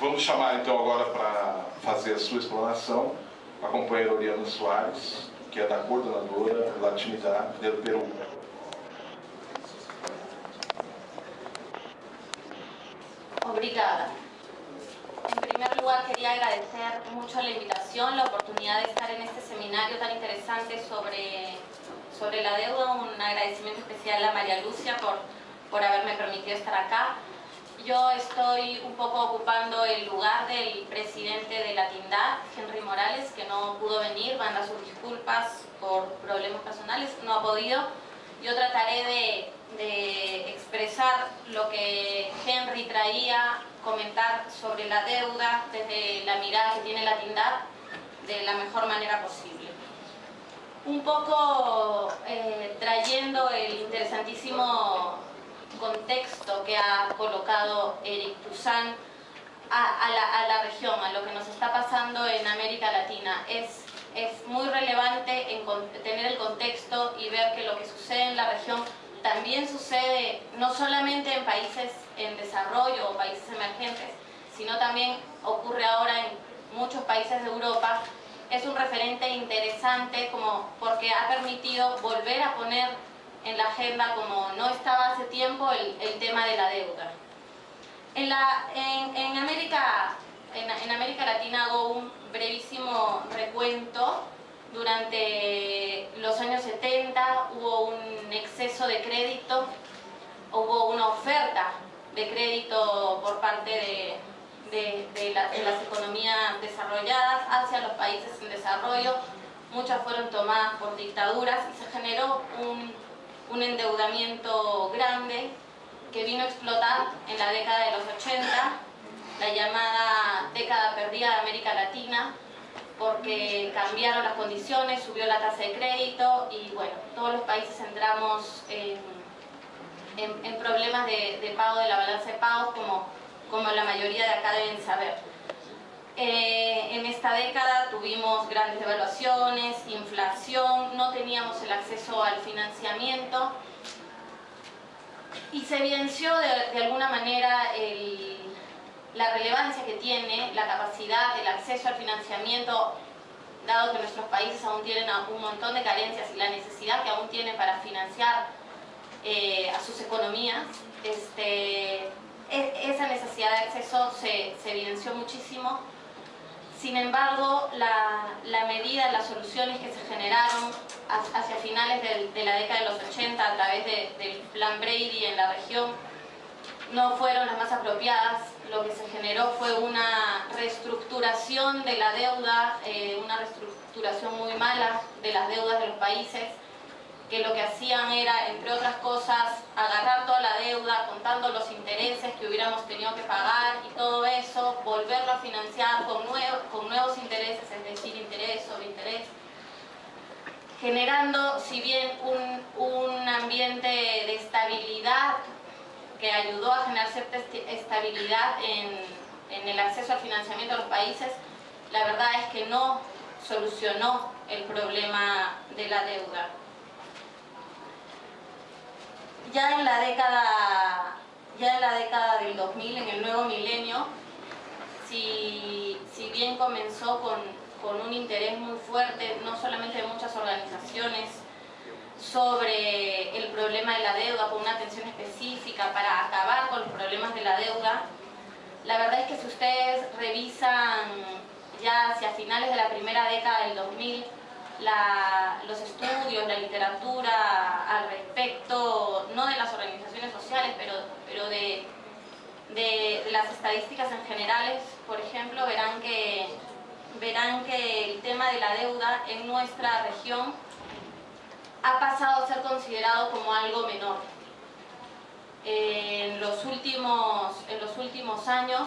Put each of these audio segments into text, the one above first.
Vamos chamar então agora para fazer a sua explanação a companheira Oriana Soares, que é da coordenadora Latinidad del Perú. Obrigada. En primer lugar, quería agradecer mucho la invitación, la oportunidad de estar en este seminario tan interesante sobre la deuda. Un agradecimiento especial a María Lucia por haberme permitido estar acá. Yo estoy un poco ocupando el lugar del presidente de Latinidad, Henry Morales, que no pudo venir, manda sus disculpas por problemas personales, no ha podido. Yo trataré de expresar lo que Henry traía, comentar sobre la deuda desde la mirada que tiene Latinidad de la mejor manera posible. Un poco trayendo el interesantísimo contexto que ha colocado Eric Toussaint a la región, a lo que nos está pasando en América Latina. Es muy relevante tener el contexto y ver que lo que sucede en la región también sucede no solamente en países en desarrollo o países emergentes, sino también ocurre ahora en muchos países de Europa. Es un referente interesante porque ha permitido volver a poner en la agenda, como no estaba hace tiempo, el tema de la deuda. En América Latina hago un brevísimo recuento. Durante los años 70 hubo un exceso de crédito, hubo una oferta de crédito por parte de las economías desarrolladas hacia los países en desarrollo. Muchas fueron tomadas por dictaduras y se generó un endeudamiento grande que vino a explotar en la década de los 80, la llamada década perdida de América Latina, porque cambiaron las condiciones, subió la tasa de crédito y bueno, todos los países entramos en problemas de pago de la balanza de pagos, como la mayoría de acá deben saber. En esta década tuvimos grandes devaluaciones, inflación, no teníamos el acceso al financiamiento y se evidenció de alguna manera la relevancia que tiene la capacidad del acceso al financiamiento, dado que nuestros países aún tienen un montón de carencias y la necesidad que aún tienen para financiar a sus economías. Esa necesidad de acceso se evidenció muchísimo. Sin embargo, la medida, las soluciones que se generaron hacia finales de la década de los 80 a través del Plan Brady en la región no fueron las más apropiadas. Lo que se generó fue una reestructuración de la deuda, una reestructuración muy mala de las deudas de los países, que lo que hacían era, entre otras cosas, agarrar toda la deuda, contando los intereses que hubiéramos tenido que pagar y todo eso, volverlo a financiar con nuevos intereses, es decir, interés sobre interés, generando, si bien un ambiente de estabilidad que ayudó a generar cierta estabilidad en el acceso al financiamiento de los países, la verdad es que no solucionó el problema de la deuda. Ya en la década del 2000, en el nuevo milenio, si bien comenzó con un interés muy fuerte, no solamente de muchas organizaciones, sobre el problema de la deuda, con una atención específica para acabar con los problemas de la deuda, la verdad es que si ustedes revisan ya hacia finales de la primera década del 2000, los estudios, la literatura al respecto, no de las organizaciones sociales, pero de las estadísticas en generales, por ejemplo, verán que el tema de la deuda en nuestra región ha pasado a ser considerado como algo menor. En los últimos años,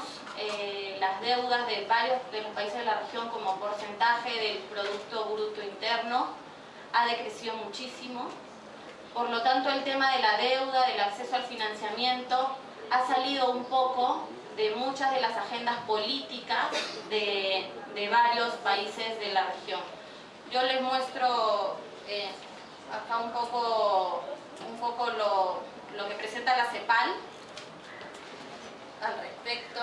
las deudas de varios de los países de la región como porcentaje del Producto Bruto Interno ha decrecido muchísimo. Por lo tanto, el tema de la deuda, del acceso al financiamiento, ha salido un poco de muchas de las agendas políticas de varios países de la región. Yo les muestro acá un poco lo que presenta la CEPAL al respecto.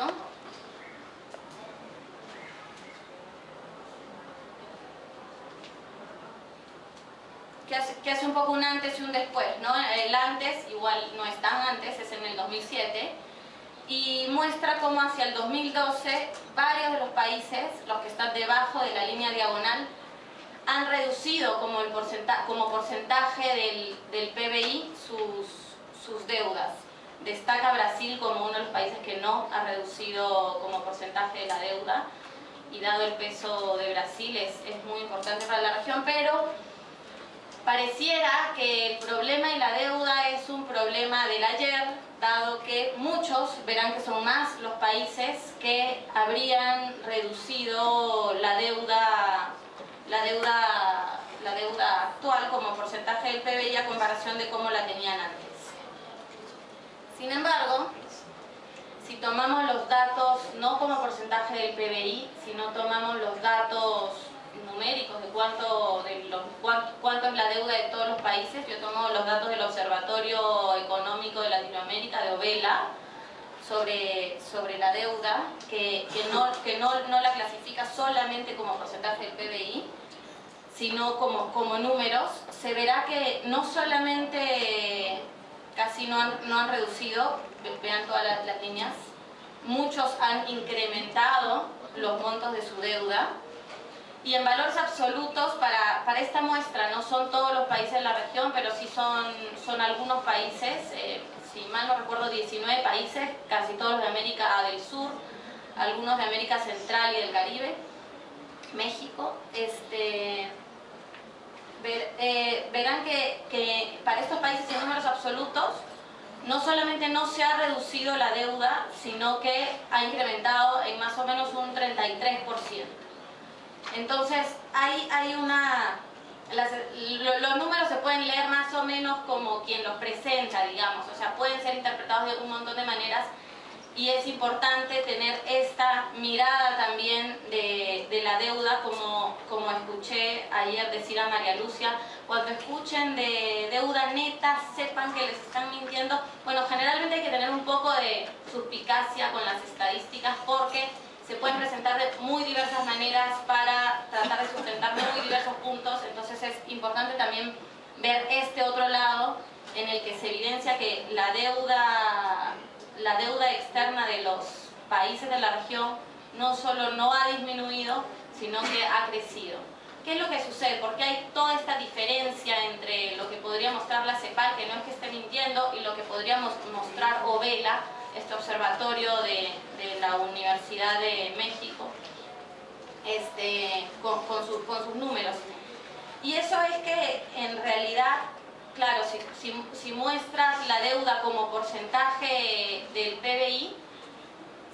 que hace un poco un antes y un después, ¿no? El antes, igual no es tan antes, es en el 2007, y muestra cómo hacia el 2012 varios de los países, los que están debajo de la línea diagonal, han reducido como porcentaje del PBI sus deudas. Destaca Brasil como uno de los países que no ha reducido como porcentaje de la deuda, y dado el peso de Brasil es muy importante para la región, pero pareciera que el problema de la deuda es un problema del ayer, dado que muchos verán que son más los países que habrían reducido la deuda actual como porcentaje del PBI a comparación de cómo la tenían antes. Sin embargo, si tomamos los datos no como porcentaje del PBI, sino tomamos los datos numéricos de cuánto es la deuda de todos los países, yo tomo los datos del Observatorio Económico de Latinoamérica, de OVELA, sobre la deuda, que no la clasifica solamente como porcentaje del PBI, sino como números, se verá que no solamente casi no han reducido, vean todas las líneas, muchos han incrementado los montos de su deuda, y en valores absolutos para esta muestra no son todos los países de la región, pero sí son algunos países, si mal no recuerdo 19 países, casi todos de América del Sur, algunos de América Central y del Caribe, México. Verán que para estos países en números absolutos no solamente no se ha reducido la deuda, sino que ha incrementado en más o menos un 33%. Entonces los números se pueden leer más o menos como quien los presenta, digamos, o sea, pueden ser interpretados de un montón de maneras, y es importante tener esta mirada también de la deuda, como escuché ayer decir a María Lucia. Cuando escuchen de deuda neta, sepan que les están mintiendo. Bueno, generalmente hay que tener un poco de suspicacia con las estadísticas, porque se pueden presentar de muy diversas maneras para tratar de sustentar muy diversos puntos. Entonces es importante también ver este otro lado, en el que se evidencia que la deuda externa de los países de la región no solo no ha disminuido, sino que ha crecido. ¿Qué es lo que sucede? ¿Por qué hay toda esta diferencia entre lo que podría mostrar la CEPAL, que no es que esté mintiendo, y lo que podría mostrar OVELA, este observatorio de la Universidad de México, con sus números? Y eso es que en realidad, claro, si muestras la deuda como porcentaje del PBI,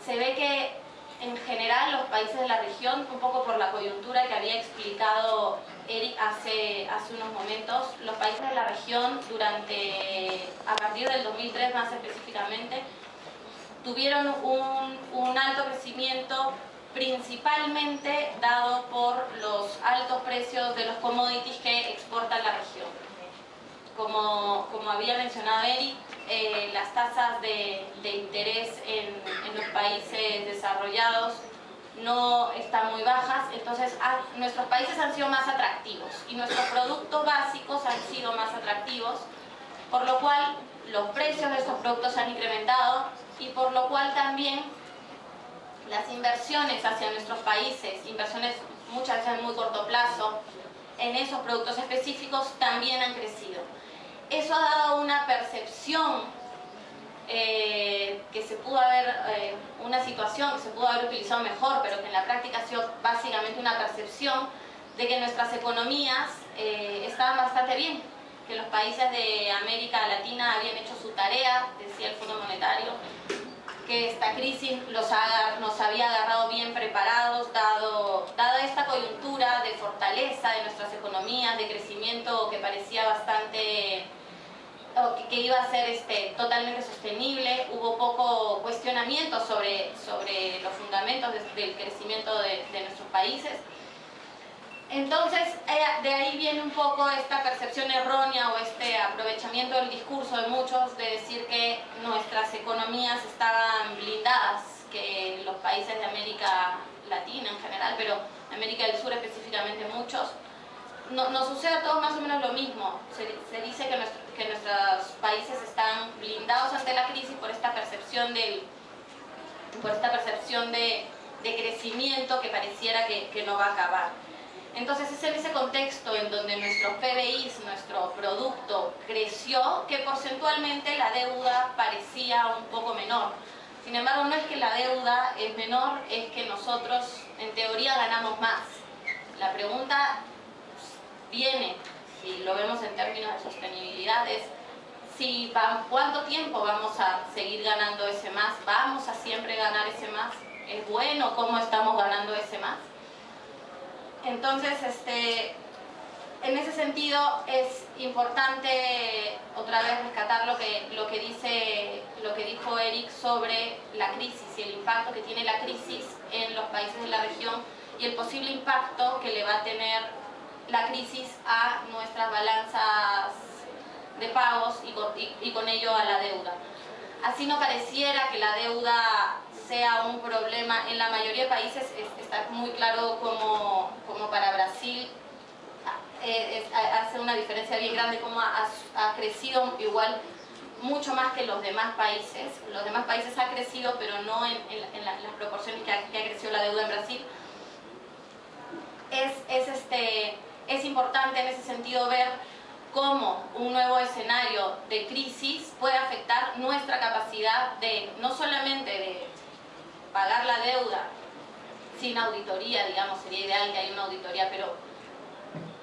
se ve que en general los países de la región, un poco por la coyuntura que había explicado Eric hace unos momentos, los países de la región a partir del 2003 más específicamente, tuvieron un alto crecimiento, principalmente dado por los altos precios de los commodities que exporta la región. Como había mencionado Eric, las tasas de interés en los países desarrollados no están muy bajas, entonces nuestros países han sido más atractivos y nuestros productos básicos han sido más atractivos, por lo cual los precios de estos productos han incrementado, y por lo cual también las inversiones hacia nuestros países, inversiones muchas veces en muy corto plazo, en esos productos específicos, también han crecido. Eso ha dado una percepción que se pudo haber, una situación que se pudo haber utilizado mejor, pero que en la práctica ha sido básicamente una percepción de que nuestras economías estaban bastante bien, que los países de América Latina habían hecho su tarea, decía el Fondo Monetario, que esta crisis nos había agarrado bien preparados, dada esta coyuntura de fortaleza de nuestras economías, de crecimiento que parecía bastante, que iba a ser totalmente sostenible. Hubo poco cuestionamiento sobre los fundamentos del crecimiento de nuestros países. Entonces, de ahí viene un poco esta percepción errónea o este aprovechamiento del discurso de muchos de decir que nuestras economías estaban blindadas, que los países de América Latina en general, pero América del Sur específicamente muchos, nos sucede a todos más o menos lo mismo. Se dice que nuestros países están blindados ante la crisis por esta percepción de crecimiento que pareciera que no va a acabar. Entonces es en ese contexto en donde nuestros PBIs, nuestro producto, creció, que porcentualmente la deuda parecía un poco menor. Sin embargo, no es que la deuda es menor, es que nosotros en teoría ganamos más. La pregunta viene, si lo vemos en términos de sostenibilidad, es ¿cuánto tiempo vamos a seguir ganando ese más? ¿Vamos a siempre ganar ese más? ¿Es bueno cómo estamos ganando ese más? Entonces, en ese sentido es importante otra vez rescatar lo que dijo Eric sobre la crisis y el impacto que tiene la crisis en los países de la región y el posible impacto que le va a tener la crisis a nuestras balanzas de pagos y con ello a la deuda. Así no pareciera que la deuda sea un problema en la mayoría de países, está muy claro como para Brasil hace una diferencia bien grande, como ha crecido igual mucho más que los demás países. Los demás países ha crecido, pero no en las proporciones que ha crecido la deuda en Brasil. Es importante en ese sentido ver cómo un nuevo escenario de crisis puede afectar nuestra capacidad de, no solamente de pagar la deuda sin auditoría, digamos, sería ideal que haya una auditoría, pero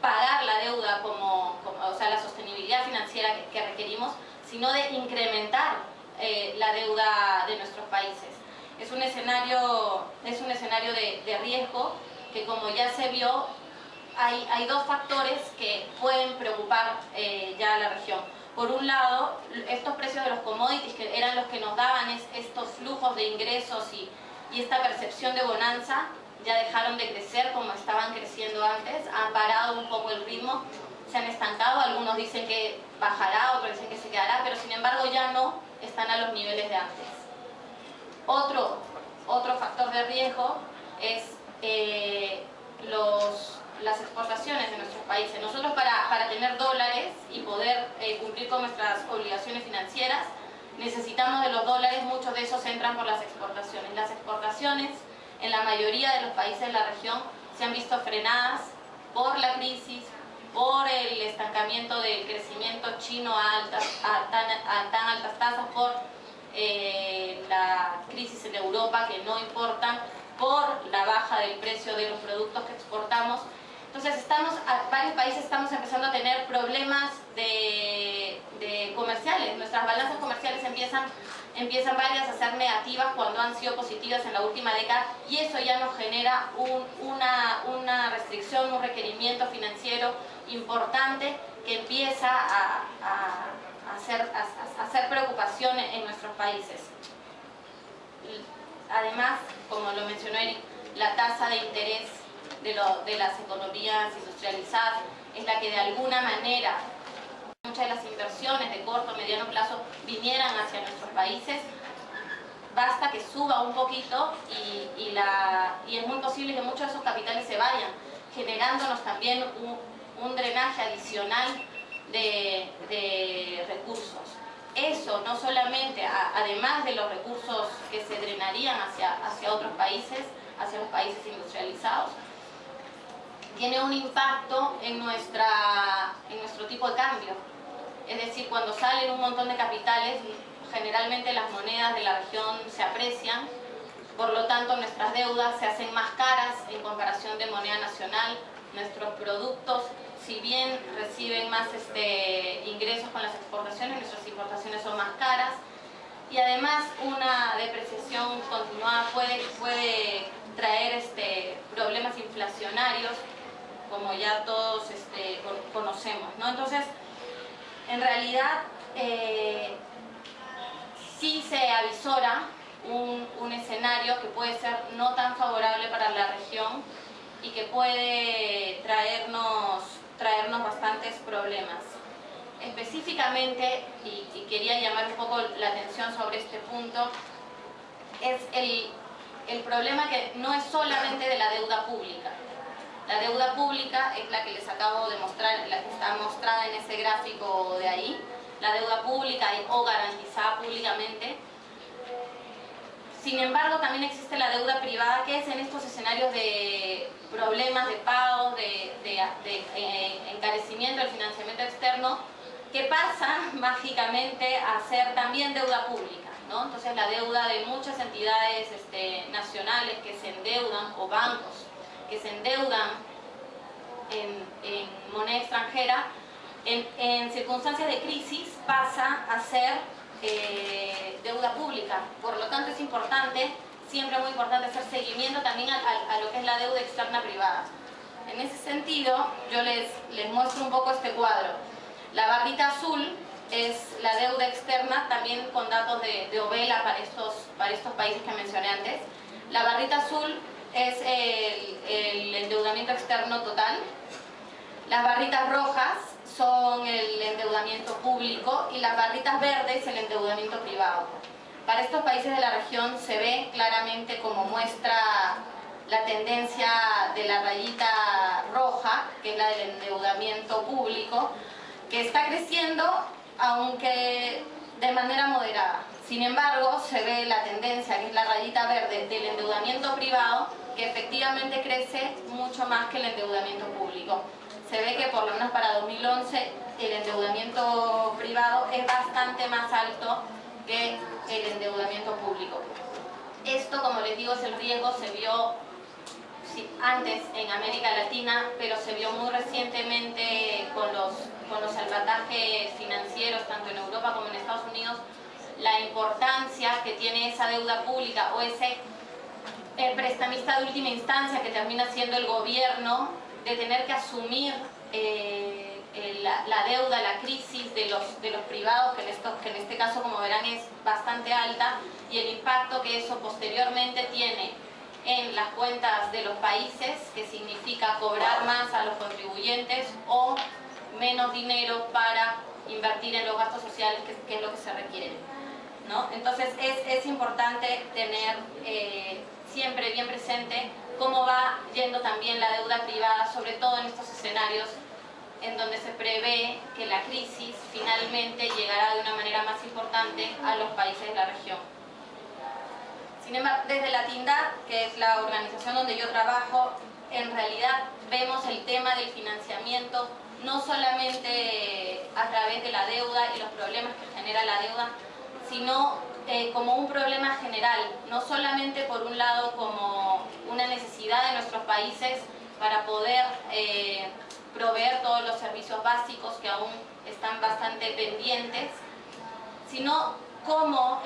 pagar la deuda o sea, la sostenibilidad financiera que requerimos, sino de incrementar la deuda de nuestros países. Es un escenario de riesgo que, como ya se vio, hay dos factores que pueden preocupar ya a la región. Por un lado, estos precios de los commodities, que eran los que nos daban estos flujos de ingresos y esta percepción de bonanza, ya dejaron de crecer como estaban creciendo antes, han parado un poco el ritmo, se han estancado, algunos dicen que bajará, otros dicen que se quedará, pero sin embargo ya no están a los niveles de antes. Otro factor de riesgo es las exportaciones de nuestros países. Nosotros para tener dólares y poder cumplir con nuestras obligaciones financieras, necesitamos de los dólares, muchos de esos entran por las exportaciones. Las exportaciones en la mayoría de los países de la región se han visto frenadas por la crisis, por el estancamiento del crecimiento chino a tan altas tasas, por la crisis en Europa que no importan, por la baja del precio de los productos que exportamos. Entonces varios países estamos empezando a tener problemas de comerciales. Nuestras balanzas comerciales empiezan varias a ser negativas cuando han sido positivas en la última década, y eso ya nos genera una restricción, un requerimiento financiero importante que empieza a hacer preocupación en nuestros países. Además, como lo mencionó Eric, la tasa de interés de las economías industrializadas es la que de alguna manera muchas de las inversiones de corto o mediano plazo vinieran hacia nuestros países. Basta que suba un poquito y es muy posible que muchos de esos capitales se vayan, generándonos también un drenaje adicional de recursos. Eso no solamente, además de los recursos que se drenarían hacia otros países, hacia los países industrializados, tiene un impacto en nuestro tipo de cambio. Es decir, cuando salen un montón de capitales, generalmente las monedas de la región se aprecian, por lo tanto nuestras deudas se hacen más caras en comparación de moneda nacional. Nuestros productos, si bien reciben más ingresos con las exportaciones, nuestras importaciones son más caras, y además una depreciación continuada puede traer problemas inflacionarios, como ya todos conocemos, ¿no? Entonces, en realidad, sí se avisora un escenario que puede ser no tan favorable para la región y que puede traernos bastantes problemas. Específicamente, y quería llamar un poco la atención sobre este punto, es el problema que no es solamente de la deuda pública. La deuda pública es la que les acabo de mostrar, la que está mostrada en ese gráfico de ahí. La deuda pública o garantizada públicamente. Sin embargo, también existe la deuda privada, que es en estos escenarios de problemas de pagos, de encarecimiento del financiamiento externo, que pasa mágicamente a ser también deuda pública, ¿no? Entonces la deuda de muchas entidades nacionales que se endeudan, o bancos que se endeudan en moneda extranjera, en circunstancias de crisis pasa a ser deuda pública. Por lo tanto es importante, siempre muy importante, hacer seguimiento también a lo que es la deuda externa privada. En ese sentido, yo les muestro un poco este cuadro. La barrita azul es la deuda externa, también con datos de Ovela para estos países que mencioné antes. La barrita azul es el endeudamiento externo total. Las barritas rojas son el endeudamiento público y las barritas verdes el endeudamiento privado. Para estos países de la región se ve claramente, como muestra la tendencia de la rayita roja, que es la del endeudamiento público, que está creciendo, aunque de manera moderada. Sin embargo, se ve la tendencia, que es la rayita verde, del endeudamiento privado, que efectivamente crece mucho más que el endeudamiento público. Se ve que por lo menos para 2011 el endeudamiento privado es bastante más alto que el endeudamiento público. Esto, como les digo, es el riesgo, se vio antes en América Latina, pero se vio muy recientemente con los salvatajes financieros, tanto en Europa como en Estados Unidos, la importancia que tiene esa deuda pública o ese prestamista de última instancia que termina siendo el gobierno, de tener que asumir la deuda, la crisis de los privados, que en este caso, como verán, es bastante alta, y el impacto que eso posteriormente tiene en las cuentas de los países, que significa cobrar más a los contribuyentes o menos dinero para invertir en los gastos sociales, que es lo que se requiere, ¿no? Entonces es importante tener siempre bien presente cómo va yendo también la deuda privada, sobre todo en estos escenarios en donde se prevé que la crisis finalmente llegará de una manera más importante a los países de la región. Sin embargo, desde la TINDAD, que es la organización donde yo trabajo, en realidad vemos el tema del financiamiento no solamente a través de la deuda y los problemas que genera la deuda, sino como un problema general, no solamente por un lado como una necesidad de nuestros países para poder proveer todos los servicios básicos que aún están bastante pendientes, sino como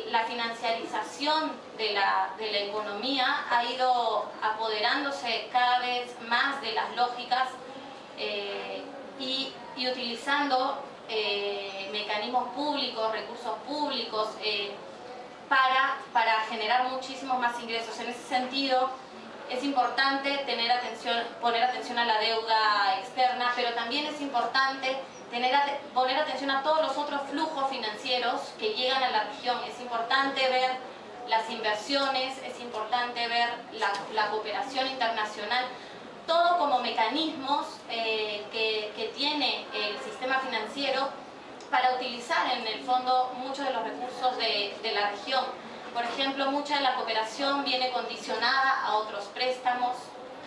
la financiarización de la economía ha ido apoderándose cada vez más de las lógicas y utilizando mecanismos públicos, recursos públicos para generar muchísimos más ingresos. En ese sentido, es importante poner atención a la deuda externa, pero también es importante poner atención a todos los otros flujos financieros que llegan a la región. Es importante ver las inversiones, es importante ver la cooperación internacional, todo como mecanismos que tiene el sistema financiero para utilizar en el fondo muchos de los recursos de la región. Por ejemplo, mucha de la cooperación viene condicionada a otros préstamos,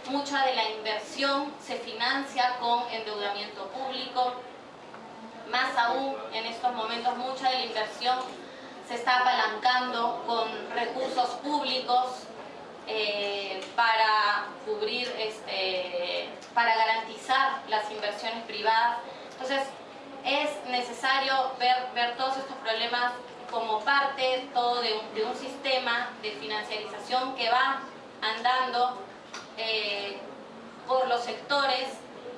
mucha de la inversión se financia con endeudamiento público, más aún en estos momentos mucha de la inversión se está apalancando con recursos públicos para cubrir, para garantizar las inversiones privadas. Entonces es necesario ver todos estos problemas como parte todo de un sistema de financiarización que va andando por los sectores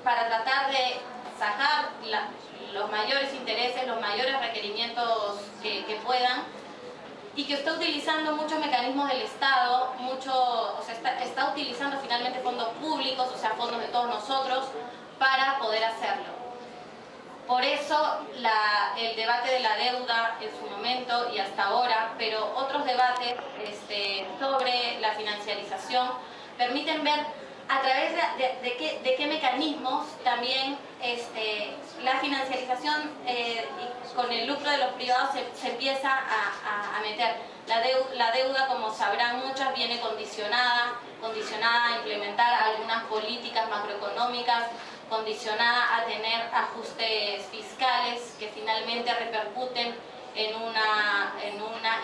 para tratar de sacar los mayores intereses, los mayores requerimientos que puedan, y que está utilizando muchos mecanismos del Estado, está utilizando finalmente fondos públicos, o sea, fondos de todos nosotros, para poder hacerlo. Por eso el debate de la deuda en su momento y hasta ahora, pero otros debates sobre la financiarización, permiten ver a través de qué mecanismos también la financiarización con el lucro de los privados se empieza a meter. La deuda, como sabrán muchas, viene condicionada a implementar algunas políticas macroeconómicas, condicionada a tener ajustes fiscales que finalmente repercuten en una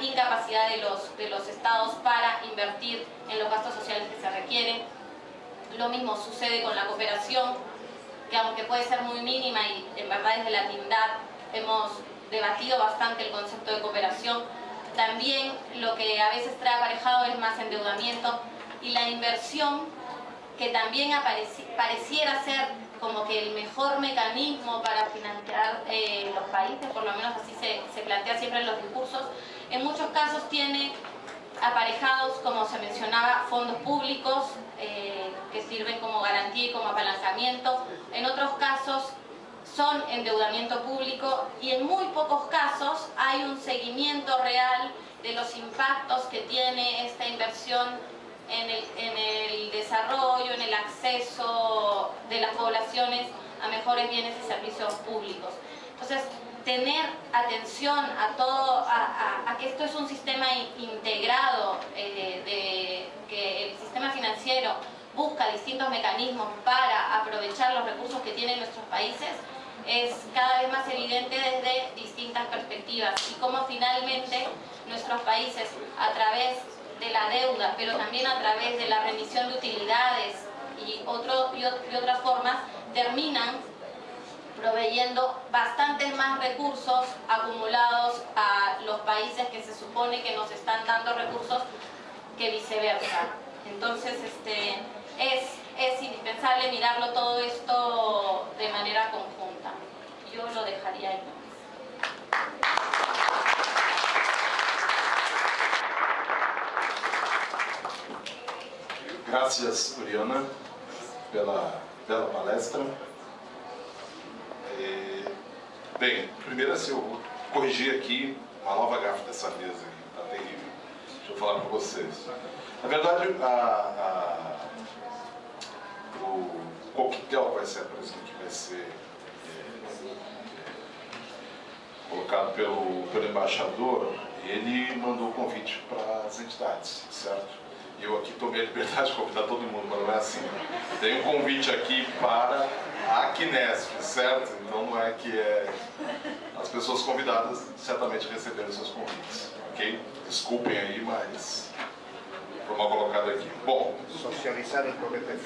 incapacidad de los estados para invertir en los gastos sociales que se requieren. Lo mismo sucede con la cooperación, que aunque puede ser muy mínima y en verdad desde la Tindad hemos debatido bastante el concepto de cooperación, también lo que a veces trae aparejado es más endeudamiento, y la inversión, que también pareciera ser como que el mejor mecanismo para financiar los países, por lo menos así se plantea siempre en los discursos, en muchos casos tiene aparejados, como se mencionaba, fondos públicos que sirven como garantía y como apalancamiento. En otros casos son endeudamiento público, y en muy pocos casos hay un seguimiento real de los impactos que tiene esta inversión en el desarrollo, en el acceso de las poblaciones a mejores bienes y servicios públicos. Entonces, tener atención a todo, a que esto es un sistema integrado, que el sistema financiero busca distintos mecanismos para aprovechar los recursos que tienen nuestros países, es cada vez más evidente desde distintas perspectivas, y cómo finalmente nuestros países, a través de la deuda, pero también a través de la remisión de utilidades y otras formas, terminan proveyendo bastantes más recursos acumulados a los países que se supone que nos están dando recursos que viceversa. Entonces es indispensable mirarlo todo esto de manera conjunta. Yo lo dejaría ahí. Graças, Oriana, pela bela palestra. Bem, primeiro assim, eu vou corrigir aqui uma nova gafe dessa mesa aqui, tá terrível. Deixa eu falar para vocês. Na verdade, o coquetel que vai ser apresentado, que vai ser colocado pelo embaixador, ele mandou o convite para as entidades, certo? E eu aqui tomei a liberdade de convidar todo mundo, mas não é assim. Tem um convite aqui para a Aquinesp, certo? Então não é que as pessoas convidadas certamente receberam seus convites, ok? Desculpem aí, mas foi mal colocado aqui. Bom, socializar el coquetel.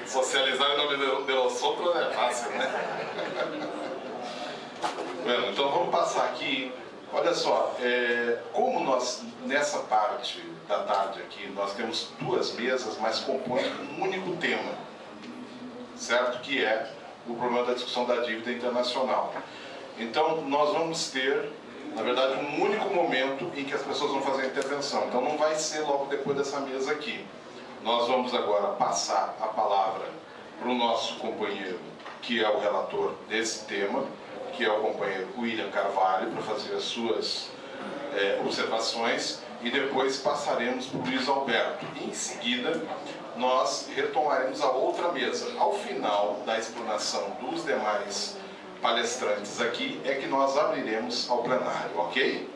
Socializar em nome de los outros é fácil, né? Bueno, então vamos passar aqui. Olha só, como nós, nessa parte da tarde aqui, nós temos duas mesas, mas compõem um único tema, certo? Que é o problema da discussão da dívida internacional. Então, nós vamos ter, na verdade, um único momento em que as pessoas vão fazer a intervenção. Então, não vai ser logo depois dessa mesa aqui. Nós vamos agora passar a palavra para o nosso companheiro, que é o relator desse tema, que é o companheiro William Carvalho, para fazer as suas observações, e depois passaremos para o Luiz Alberto. E, em seguida, nós retomaremos a outra mesa. Ao final da explanação dos demais palestrantes aqui, é que nós abriremos ao plenário, ok?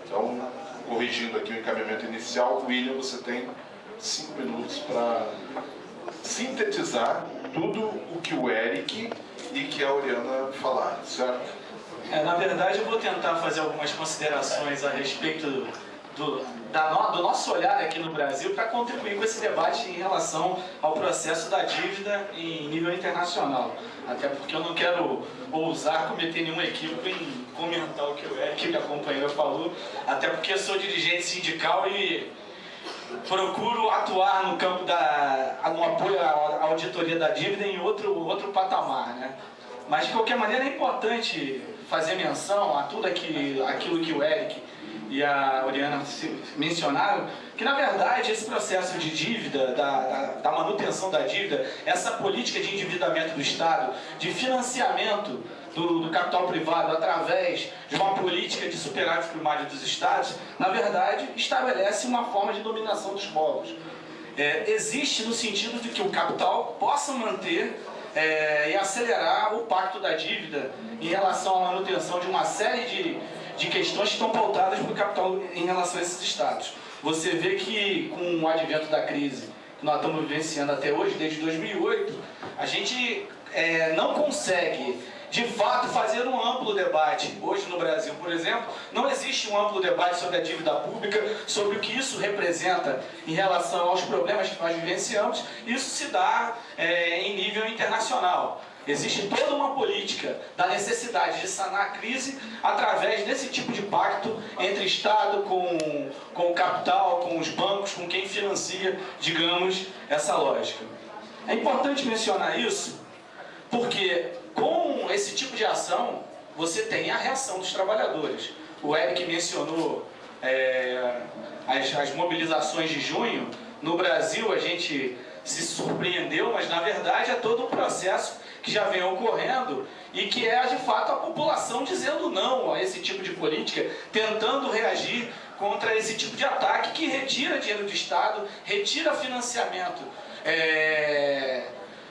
Então, corrigindo aqui o encaminhamento inicial, William, você tem 5 minutos para sintetizar tudo o que o Eric e que a Oriana falaram, certo? Na verdade, eu vou tentar fazer algumas considerações a respeito do nosso olhar aqui no Brasil para contribuir com esse debate em relação ao processo da dívida em nível internacional. Até porque eu não quero ousar cometer nenhum equívoco em comentar o que o Eric, minha companheira, falou, até porque eu sou dirigente sindical e procuro atuar no campo no apoio à auditoria da dívida em outro patamar, né? Mas, de qualquer maneira, é importante fazer menção a tudo aquilo que o Eric e a Oriana mencionaram, que, na verdade, esse processo de dívida, da manutenção da dívida, essa política de endividamento do Estado, de financiamento do capital privado através de uma política de superávit primário dos Estados, na verdade, estabelece uma forma de dominação dos povos. existe no sentido de que o capital possa manter e acelerar o pacto da dívida em relação à manutenção de uma série de questões que estão pautadas pelo capital em relação a esses estados. Você vê que com o advento da crise que nós estamos vivenciando até hoje, desde 2008, a gente não consegue, de fato, fazer um amplo debate. Hoje no Brasil, por exemplo, não existe um amplo debate sobre a dívida pública, sobre o que isso representa em relação aos problemas que nós vivenciamos. Isso se dá em nível internacional. Existe toda uma política da necessidade de sanar a crise através desse tipo de pacto entre Estado com o capital, com os bancos, com quem financia, digamos, essa lógica. É importante mencionar isso porque com esse tipo de ação você tem a reação dos trabalhadores. O Eric mencionou as mobilizações de junho. No Brasil a gente se surpreendeu, mas na verdade é todo um processo que já vem ocorrendo e que é de fato a população dizendo não a esse tipo de política, tentando reagir contra esse tipo de ataque que retira dinheiro do Estado, retira financiamento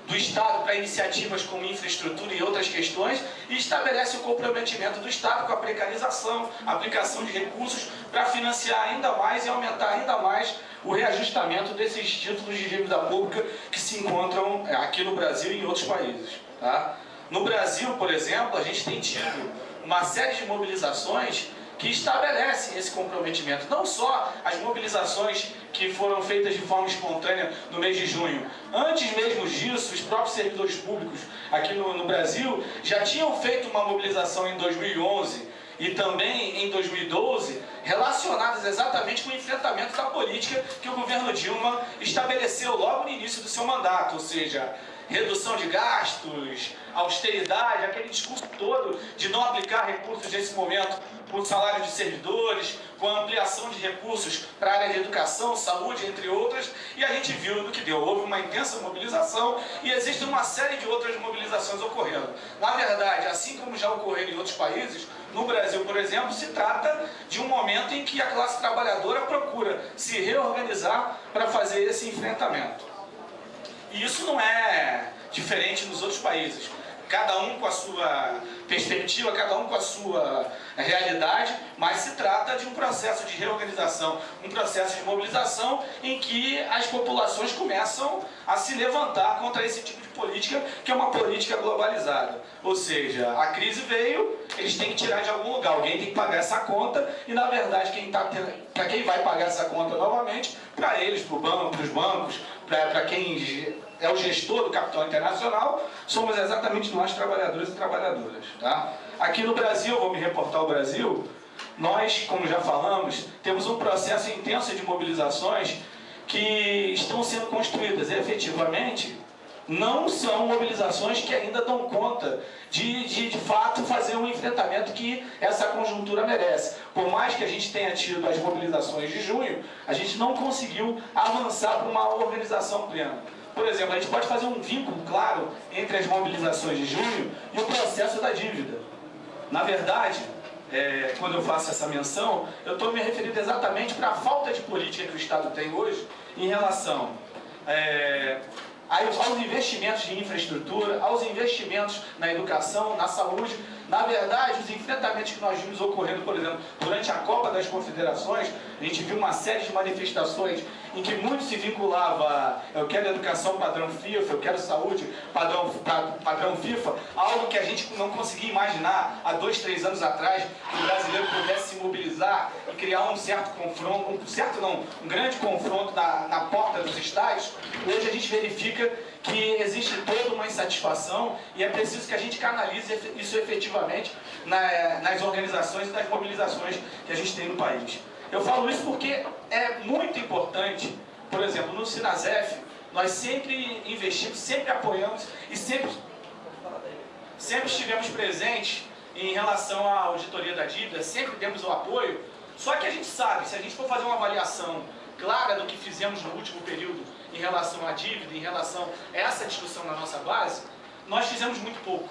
do Estado para iniciativas como infraestrutura e outras questões e estabelece o comprometimento do Estado com a precarização, a aplicação de recursos para financiar ainda mais e aumentar ainda mais o reajustamento desses títulos de dívida pública que se encontram aqui no Brasil e em outros países. Tá? No Brasil, por exemplo, a gente tem tido uma série de mobilizações que estabelecem esse comprometimento. Não só as mobilizações que foram feitas de forma espontânea no mês de junho. Antes mesmo disso, os próprios servidores públicos aqui no Brasil já tinham feito uma mobilização em 2011 e também em 2012, relacionadas exatamente com o enfrentamento da política que o governo Dilma estabeleceu logo no início do seu mandato, ou seja, redução de gastos, austeridade, aquele discurso todo de não aplicar recursos nesse momento com salário de servidores, com a ampliação de recursos para a área de educação, saúde, entre outras, e a gente viu no que deu. Houve uma intensa mobilização e existe uma série de outras mobilizações ocorrendo. Na verdade, assim como já ocorreram em outros países, no Brasil, por exemplo, se trata de um momento em que a classe trabalhadora procura se reorganizar para fazer esse enfrentamento. E isso não é diferente nos outros países. Cada um com a sua perspectiva, cada um com a sua realidade, mas se trata de um processo de reorganização, um processo de mobilização em que as populações começam a se levantar contra esse tipo de política, que é uma política globalizada. Ou seja, a crise veio, eles têm que tirar de algum lugar, alguém tem que pagar essa conta, e na verdade para quem vai pagar essa conta novamente, para eles, para os bancos, para quem é o gestor do capital internacional, somos exatamente nós, trabalhadores e trabalhadoras. Tá? Aqui no Brasil, vou me reportar ao Brasil, nós, como já falamos, temos um processo intenso de mobilizações que estão sendo construídas e efetivamente não são mobilizações que ainda dão conta de fato fazer um enfrentamento que essa conjuntura merece. Por mais que a gente tenha tido as mobilizações de junho, a gente não conseguiu avançar para uma organização plena. Por exemplo, a gente pode fazer um vínculo claro entre as mobilizações de junho e o processo da dívida. Na verdade, quando eu faço essa menção, eu estou me referindo exatamente para a falta de política que o Estado tem hoje em relação aos investimentos de infraestrutura, aos investimentos na educação, na saúde. Na verdade, os enfrentamentos que nós vimos ocorrendo, por exemplo, durante a Copa das Confederações, a gente viu uma série de manifestações em que muito se vinculava, eu quero educação padrão FIFA, eu quero saúde padrão FIFA, algo que a gente não conseguia imaginar há 2, 3 anos atrás, que o brasileiro pudesse se mobilizar e criar um certo confronto, um grande confronto na porta dos estádios. Hoje a gente verifica que existe toda uma insatisfação e é preciso que a gente canalize isso efetivamente nas organizações e nas mobilizações que a gente tem no país. Eu falo isso porque é muito importante, por exemplo, no Sinasef, nós sempre investimos, sempre apoiamos e sempre estivemos presentes em relação à auditoria da dívida, sempre demos o apoio, só que a gente sabe, se a gente for fazer uma avaliação clara do que fizemos no último período em relação à dívida, em relação a essa discussão na nossa base, nós fizemos muito pouco.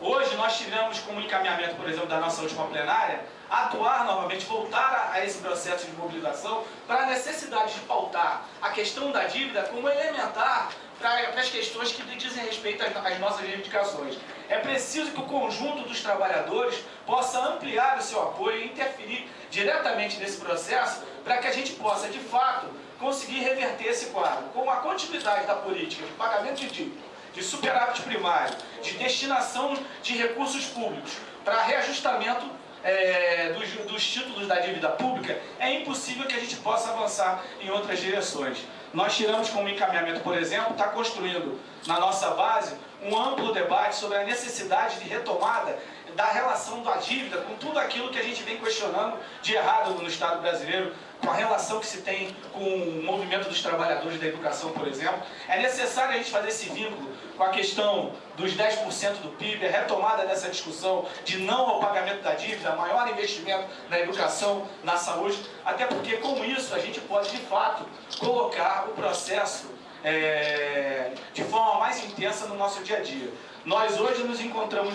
Hoje nós tivemos como encaminhamento, por exemplo, da nossa última plenária, atuar novamente, voltar a esse processo de mobilização para a necessidade de pautar a questão da dívida como elementar para as questões que dizem respeito às nossas reivindicações. É preciso que o conjunto dos trabalhadores possa ampliar o seu apoio e interferir diretamente nesse processo para que a gente possa, de fato, conseguir reverter esse quadro. Com a continuidade da política de pagamento de dívida, de superávit primário, de destinação de recursos públicos para reajustamento dos títulos da dívida pública, é impossível que a gente possa avançar em outras direções. Nós tiramos como encaminhamento, por exemplo, está construindo na nossa base um amplo debate sobre a necessidade de retomada da relação da dívida com tudo aquilo que a gente vem questionando de errado no Estado brasileiro, com a relação que se tem com o movimento dos trabalhadores da educação, por exemplo. É necessário a gente fazer esse vínculo com a questão dos 10% do PIB, a retomada dessa discussão de não ao pagamento da dívida, maior investimento na educação, na saúde, até porque com isso a gente pode, de fato, colocar o processo de forma mais intensa no nosso dia a dia. Nós hoje nos encontramos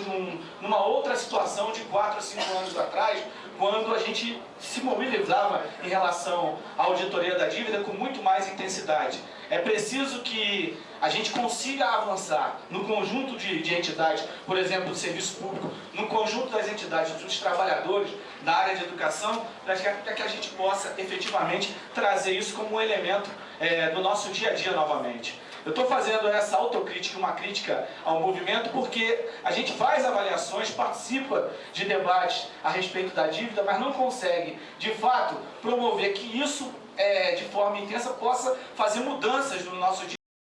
numa outra situação de 4 a 5 anos atrás, quando a gente se mobilizava em relação à auditoria da dívida com muito mais intensidade. É preciso que a gente consiga avançar no conjunto de entidades, por exemplo, do serviço público, no conjunto das entidades dos trabalhadores da área de educação, para que a gente possa efetivamente trazer isso como um elemento do nosso dia a dia novamente. Eu estou fazendo essa autocrítica, uma crítica ao movimento, porque a gente faz avaliações, participa de debates a respeito da dívida, mas não consegue, de fato, promover que isso, de forma intensa, possa fazer mudanças no nosso dia.